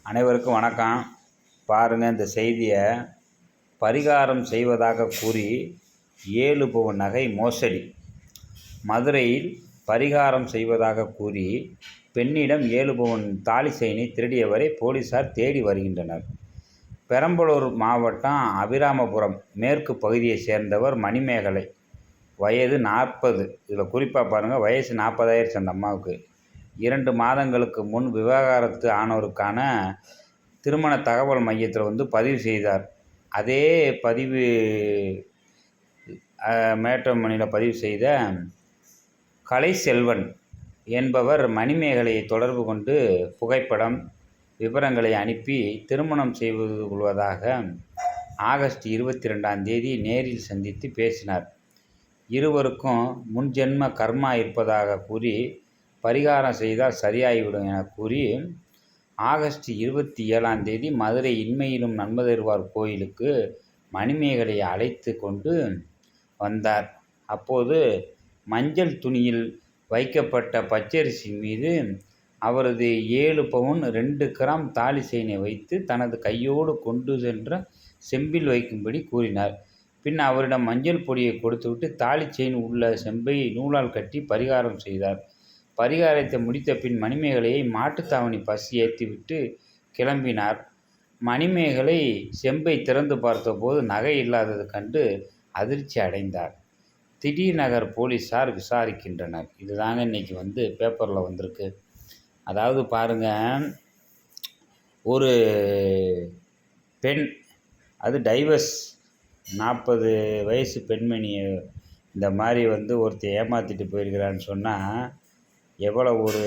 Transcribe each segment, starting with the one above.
அனைவருக்கும் வணக்கம். பாருங்கள், இந்த செய்தியை பரிகாரம் செய்வதாக கூறி 7 பவுன் நகை மோசடி. மதுரையில் பரிகாரம் செய்வதாக கூறி பெண்ணிடம் 7 பவுன் தாலி செயினை திருடியவரை போலீசார் தேடி வருகின்றனர். பெரம்பலூர் மாவட்டம் அபிராமபுரம் மேற்கு பகுதியைச் சேர்ந்தவர் மணிமேகலை, வயது 40. இதில் குறிப்பாக பாருங்கள், வயசு 40 ஆயிடுச்சு அந்த அம்மாவுக்கு. 2 மாதங்களுக்கு முன் விவாகரத்து ஆனோருக்கான திருமண தகவல் மையத்தில் பதிவு செய்தார். அதே பதிவு மேட்ரிமோனியில் பதிவு செய்த கலைச்செல்வன் என்பவர் மணிமேகலையை தொடர்பு கொண்டு புகைப்படம், விவரங்களை அனுப்பி திருமணம் செய்து கொள்வதாக ஆகஸ்ட் 22ஆம் தேதி நேரில் சந்தித்து பேசினார். இருவருக்கும் முன்ஜென்ம கர்மா இருப்பதாக கூறி பரிகாரம் செய்தால் சரியாகிவிடும் என கூறி ஆகஸ்ட் 27ஆம் தேதி மதுரை இன்மையிலும் நன்மதருவார் கோயிலுக்கு மணிமேகலையை அழைத்து கொண்டு வந்தார். அப்போது மஞ்சள் துணியில் வைக்கப்பட்ட பச்சரிசி மீது அவரது 7 பவுன் 2 கிராம் தாலி செயினை வைத்து தனது கையோடு கொண்டு சென்ற செம்பில் வைக்கும்படி கூறினார். பின் அவரிடம் மஞ்சள் பொடியை கொடுத்துவிட்டு தாலி செயின் உள்ள செம்பை நூலால் கட்டி பரிகாரம் செய்தார். பரிகாரத்தை முடித்த பின் மணிமேகலையை மாட்டுத்தாவணி பஸ் ஏற்றிவிட்டு கிளம்பினார். மணிமேகலை செம்பை திறந்து பார்த்தபோது நகை இல்லாதது கண்டு அதிர்ச்சி அடைந்தார். திடீர் நகர் போலீஸார் விசாரிக்கின்றனர். இதுதாங்க இன்றைக்கி பேப்பரில் வந்திருக்கு. அதாவது பாருங்கள், ஒரு பெண், அது டைவர்ஸ் 40 வயசு பெண்மணியை இந்த மாதிரி ஒருத்தர் ஏமாற்றிட்டு போயிருக்கிறான்னு சொன்னால் எவ்வளவு ஒரு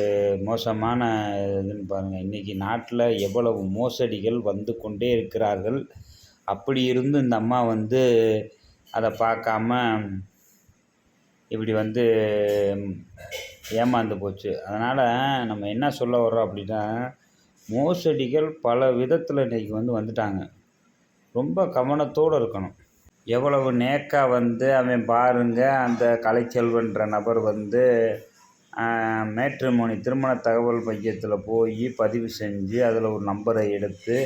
மோசமான இதுன்னு பாருங்கள். இன்றைக்கி நாட்டில் எவ்வளவு மோசடிகள் வந்து கொண்டே இருக்கிறார்கள். அப்படி இருந்து இந்த அம்மா அதை பார்க்காம இப்படி ஏமாந்து போச்சு. அதனால் நம்ம என்ன சொல்ல வர்றோம் அப்படின்னா, மோசடிகள் பல விதத்தில் இன்றைக்கி வந்துட்டாங்க. ரொம்ப கவனத்தோடு இருக்கணும். எவ்வளவு நேக்கா அவன் பாருங்கள், அந்த கலைச்செல்வன்ற நபர் மேட்ரிமோனி திருமண தகவல் மையத்தில் போய் பதிவு செஞ்சு அதில் ஒரு நம்பரை எடுத்து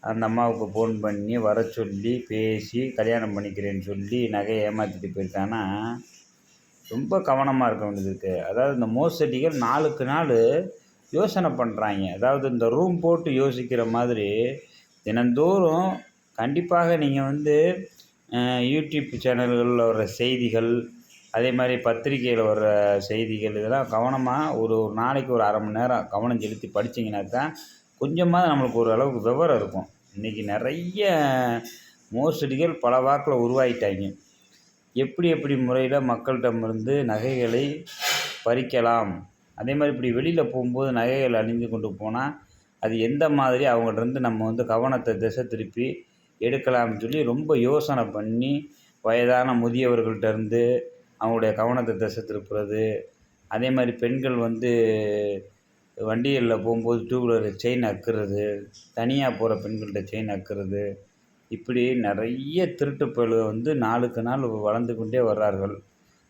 அந்த அம்மாவுக்கு ஃபோன் பண்ணி வர சொல்லி பேசி கல்யாணம் பண்ணிக்கிறேன்னு சொல்லி நகையை ஏமாற்றிட்டு போயிருக்காங்கன்னா ரொம்ப கவனமாக இருக்க வேண்டியது இருக்குது. அதாவது இந்த மோசடிகள் நாளுக்கு நாள் யோசனை பண்ணுறாங்க. அதாவது இந்த ரூம் போட்டு யோசிக்கிற மாதிரி தினந்தோறும் கண்டிப்பாக நீங்கள் யூடியூப் சேனல்களில் வர செய்திகள், அதே மாதிரி பத்திரிக்கையில் வர செய்திகள், இதெல்லாம் கவனமாக ஒரு நாளைக்கு ஒரு 1/2 மணி நேரம் கவனம் செலுத்தி படித்தீங்கன்னா தான் கொஞ்சமாக நம்மளுக்கு ஒரு அளவுக்கு விவரம் இருக்கும். இன்றைக்கி நிறைய மோசடிகள் பல வாக்கில் உருவாகிட்டாங்க. எப்படி முறையில் மக்கள்கிட்டமிருந்து நகைகளை பறிக்கலாம், அதே மாதிரி இப்படி வெளியில் போகும்போது நகைகள் அணிந்து கொண்டு போனால் அது எந்த மாதிரி அவங்கள்ட்ட நம்ம கவனத்தை திசை திருப்பி எடுக்கலாம்னு சொல்லி ரொம்ப யோசனை பண்ணி வயதான முதியவர்கள்ட்டேருந்து அவங்களுடைய கவனத்தை திசை திருப்புறது. அதே மாதிரி பெண்கள் வண்டிகளில் போகும்போது 2 வீலரில் செயின் அறுக்கிறது, தனியாக போகிற பெண்கள்கிட்ட செயின் அறுக்கிறது, இப்படி நிறைய திருட்டு பயலுக நாளுக்கு நாள் வளர்ந்து கொண்டே வர்றார்கள்.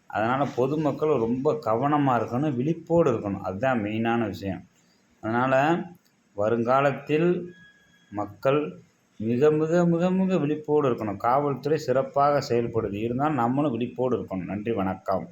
அதனால் பொதுமக்கள் ரொம்ப கவனமாக இருக்கணும், விழிப்போடு இருக்கணும். அதுதான் மெயினான விஷயம். அதனால் வருங்காலத்தில் மக்கள் மிக மிக மிக மிக விழிப்போடு இருக்கணும். காவல்துறை சிறப்பாக செயல்படுது, இருந்தாலும் நம்மளும் விழிப்போடு இருக்கணும். நன்றி, வணக்கம்.